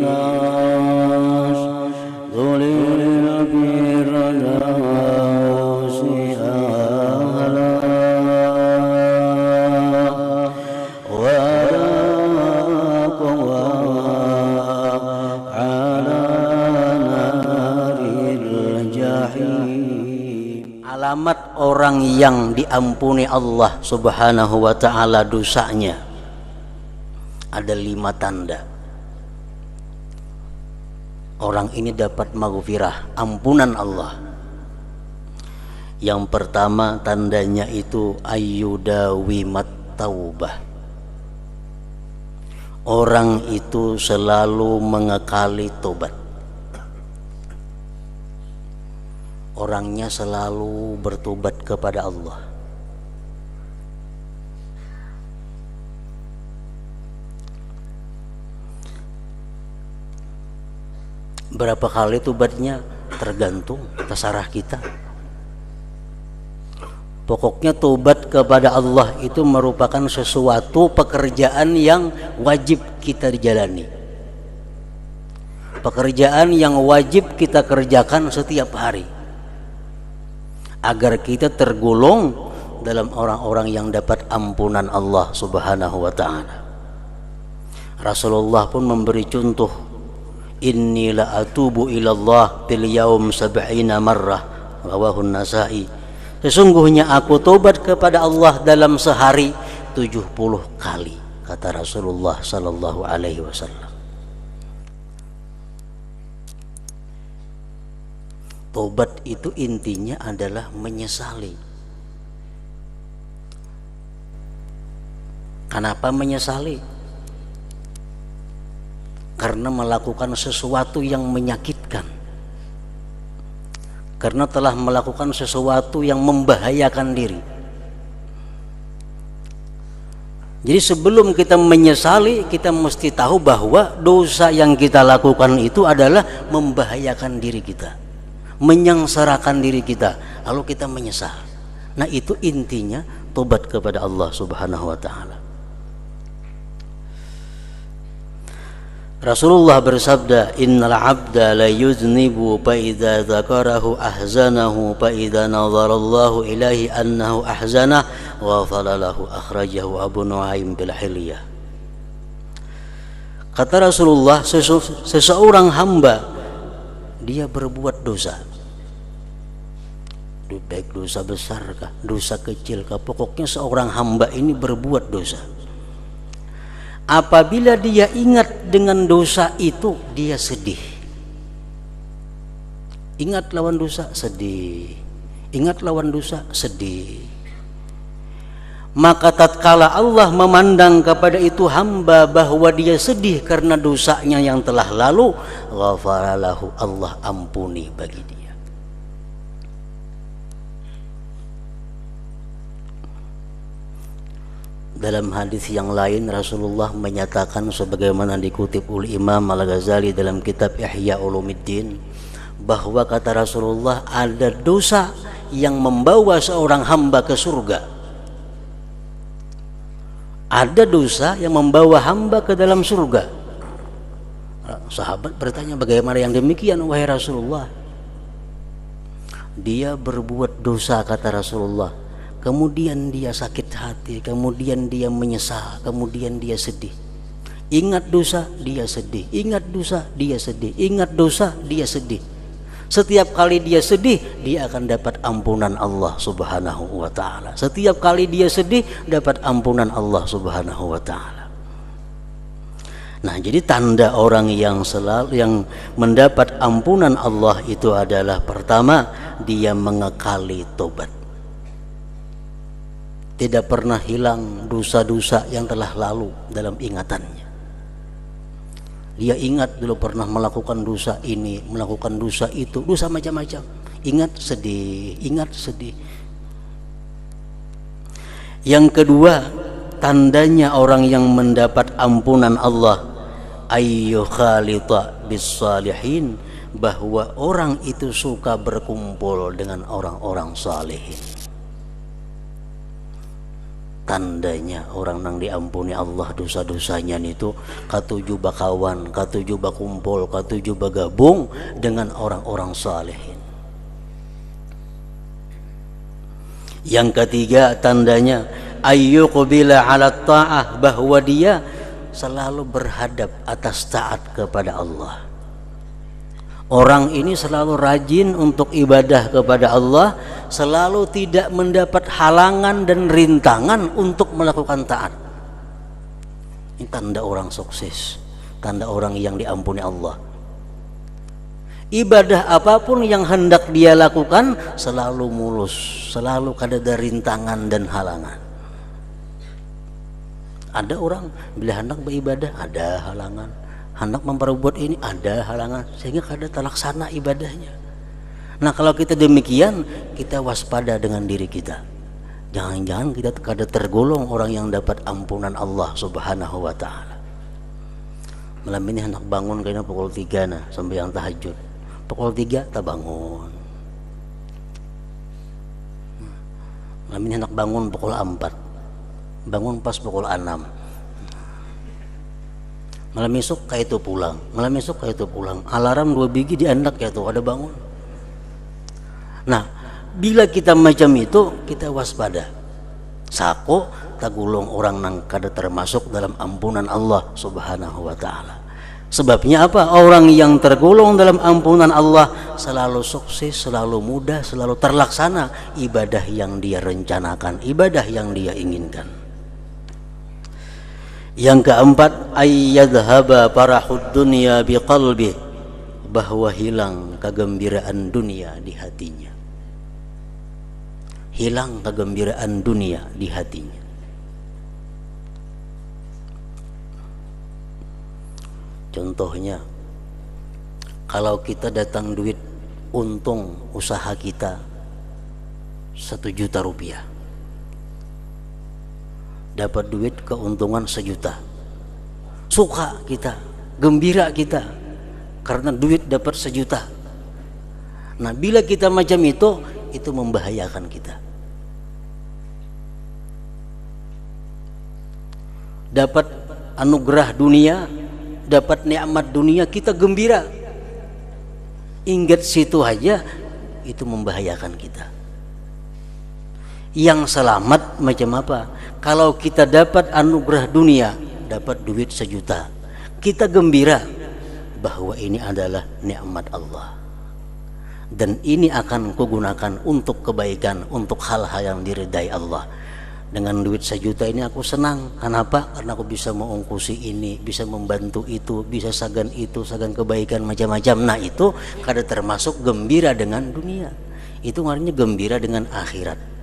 ناس ذلل بالرداس أهلا ولا قوى على نار الجحيم. Alamat orang yang diampuni Allah Subhanahu wa ta'ala dosanya ada 5 tanda. Orang ini dapat maghfirah, ampunan Allah. Yang pertama tandanya itu ayyudawimat taubah. Orang itu selalu mengekali tobat. Orangnya selalu bertobat kepada Allah. Berapa kali tobatnya tergantung, terserah kita. Pokoknya tobat kepada Allah itu merupakan sesuatu pekerjaan yang wajib kita jalani. Pekerjaan yang wajib kita kerjakan setiap hari, agar kita tergolong dalam orang-orang yang dapat ampunan Allah Subhanahu wa ta'ala. Rasulullah pun memberi contoh, inni la atubu ilallah bil yaum 70 marrah, rawahu Nasa'i. Sesungguhnya aku tobat kepada Allah dalam sehari 70 kali, kata Rasulullah sallallahu alaihi wasallam. Tobat itu intinya adalah menyesali. Kenapa menyesali? Karena melakukan sesuatu yang menyakitkan, karena telah melakukan sesuatu yang membahayakan diri. Jadi sebelum kita menyesali, kita mesti tahu bahwa dosa yang kita lakukan itu adalah membahayakan diri kita, menyengsarakan diri kita, lalu kita menyesal. Nah, itu intinya tobat kepada Allah Subhanahu wa ta'ala. Rasulullah bersabda, innal abda la yuznibu fa idza dzakarahu ahzanahu fa idza nazarallahu ilaihi annahu ahzanah wa falalahu, akhrajahu Abu Nuaim bil Hilyah. Kata Rasulullah, seseorang hamba dia berbuat dosa, baik dosa besar kah, dosa kecil kah, pokoknya seorang hamba ini berbuat dosa. Apabila dia ingat dengan dosa itu, dia sedih. Ingat lawan dosa, sedih. Ingat lawan dosa, sedih. Maka tatkala Allah memandang kepada itu hamba bahwa dia sedih karena dosanya yang telah lalu, ghafaralahu, Allah ampuni bagi dia. Dalam hadis yang lain Rasulullah menyatakan sebagaimana dikutip oleh Imam Al-Ghazali dalam kitab Ihya Ulumuddin, bahwa kata Rasulullah ada dosa yang membawa seorang hamba ke surga. Ada dosa yang membawa hamba ke dalam surga. Sahabat bertanya, bagaimana yang demikian wahai Rasulullah? Dia berbuat dosa, kata Rasulullah, kemudian dia sakit hati, kemudian dia menyesal, kemudian dia sedih. Ingat dosa, dia sedih. Ingat dosa, dia sedih. Ingat dosa, dia sedih. Setiap kali dia sedih, dia akan dapat ampunan Allah Subhanahu wa ta'ala. Setiap kali dia sedih, dapat ampunan Allah Subhanahu wa ta'ala. Nah, jadi tanda orang yang mendapat ampunan Allah itu adalah, pertama, dia mengekali tobat. Tidak pernah hilang dosa-dosa yang telah lalu dalam ingatannya. Dia ingat dulu pernah melakukan dosa ini, melakukan dosa itu, dosa macam-macam. Ingat, sedih, ingat, sedih. Yang kedua, tandanya orang yang mendapat ampunan Allah, ayyukhalita bis salihin, bahwa orang itu suka berkumpul dengan orang-orang salihin. tandanya orang nang diampuni Allah dosa-dosanya itu katuju bakawan, katuju bakumpul, katuju bagabung dengan orang-orang salihin. Yang ketiga tandanya ayyuqbila 'ala ta'ah, bahwa dia selalu berhadap atas taat kepada Allah. Orang ini selalu rajin untuk ibadah kepada Allah, selalu tidak mendapat halangan dan rintangan untuk melakukan taat. Ini tanda orang sukses, tanda orang yang diampuni Allah. Ibadah apapun yang hendak dia lakukan selalu mulus, selalu kada rintangan dan halangan. Ada orang bila hendak beribadah ada halangan, hendak memperbuat ini ada halangan, sehingga kada terlaksana ibadahnya. Nah kalau kita demikian, kita waspada dengan diri kita. Jangan-jangan kita kada tergolong orang yang dapat ampunan Allah Subhanahu wa ta'ala. Malam ini hendak bangun kayaknya pukul 3 nah, sembahyang tahajud. Pukul 3 tak bangun. Malam ini hendak bangun pukul 4. Bangun pas pukul 6. Malam esok kayak itu pulang, malam esok kayak itu pulang. Alarm 2 biji diandak kayak itu ada bangun. Nah, bila kita macam itu, kita waspada. Sako tagulong orang nang kada termasuk dalam ampunan Allah Subhanahu wa ta'ala. Sebabnya apa? Orang yang tergolong dalam ampunan Allah selalu sukses, selalu mudah, selalu terlaksana ibadah yang dia rencanakan, ibadah yang dia inginkan. Yang keempat, ayyadhhaba farahud dunya biqalbi, bahwa hilang kegembiraan dunia di hatinya. Hilang kegembiraan dunia di hatinya. Contohnya, kalau kita datang duit untung usaha kita 1 juta rupiah, dapat duit keuntungan 1 juta, suka kita, gembira kita karena duit dapat 1 juta. Nah bila kita macam itu membahayakan kita. Dapat anugerah dunia, dapat nikmat dunia, kita gembira, ingat situ aja, itu membahayakan kita. Yang selamat macam apa? Kalau kita dapat anugerah dunia, dapat duit 1 juta, kita gembira bahwa ini adalah nikmat Allah dan ini akan kugunakan untuk kebaikan, untuk hal-hal yang diridai Allah. Dengan duit 1 juta ini aku senang. Kenapa? Karena aku bisa mengungkusi ini, bisa membantu itu, bisa sagan itu, sagan kebaikan macam-macam. Nah itu kada termasuk gembira dengan dunia. Itu artinya gembira dengan akhirat.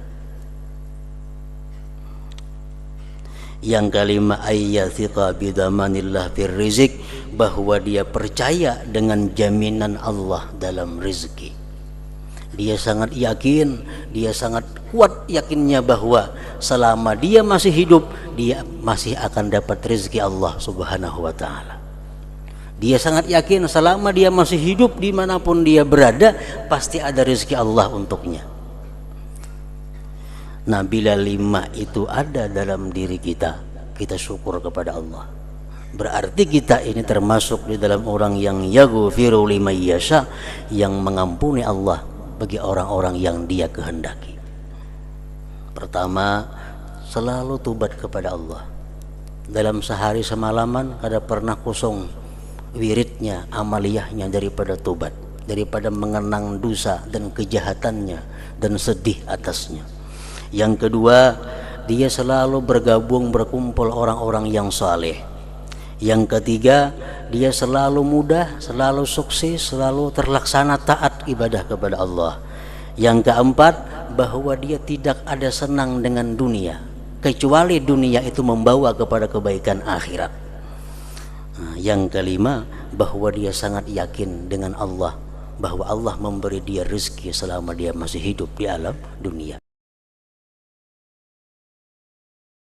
Yang kelima, ayyathiqa bidamanillah fir rizq, bahwa dia percaya dengan jaminan Allah dalam rezeki. Dia sangat yakin, dia sangat kuat yakinnya bahwa selama dia masih hidup, dia masih akan dapat rezeki Allah Subhanahu wa ta'ala. Dia sangat yakin selama dia masih hidup, dimanapun dia berada, pasti ada rezeki Allah untuknya. Nah bila 5 itu ada dalam diri kita, kita syukur kepada Allah. Berarti kita ini termasuk di dalam orang yang yaghfiru liman yasha, yang mengampuni Allah bagi orang-orang yang dia kehendaki. Pertama, selalu tobat kepada Allah. Dalam sehari semalaman kada pernah kosong wiridnya, amaliyahnya daripada tobat, daripada mengenang dosa dan kejahatannya dan sedih atasnya. Yang kedua, dia selalu bergabung, berkumpul orang-orang yang saleh. Yang ketiga, dia selalu mudah, selalu sukses, selalu terlaksana taat ibadah kepada Allah. Yang keempat, bahwa dia tidak ada senang dengan dunia, kecuali dunia itu membawa kepada kebaikan akhirat. Nah, yang kelima, bahwa dia sangat yakin dengan Allah, bahwa Allah memberi dia rezeki selama dia masih hidup di alam dunia.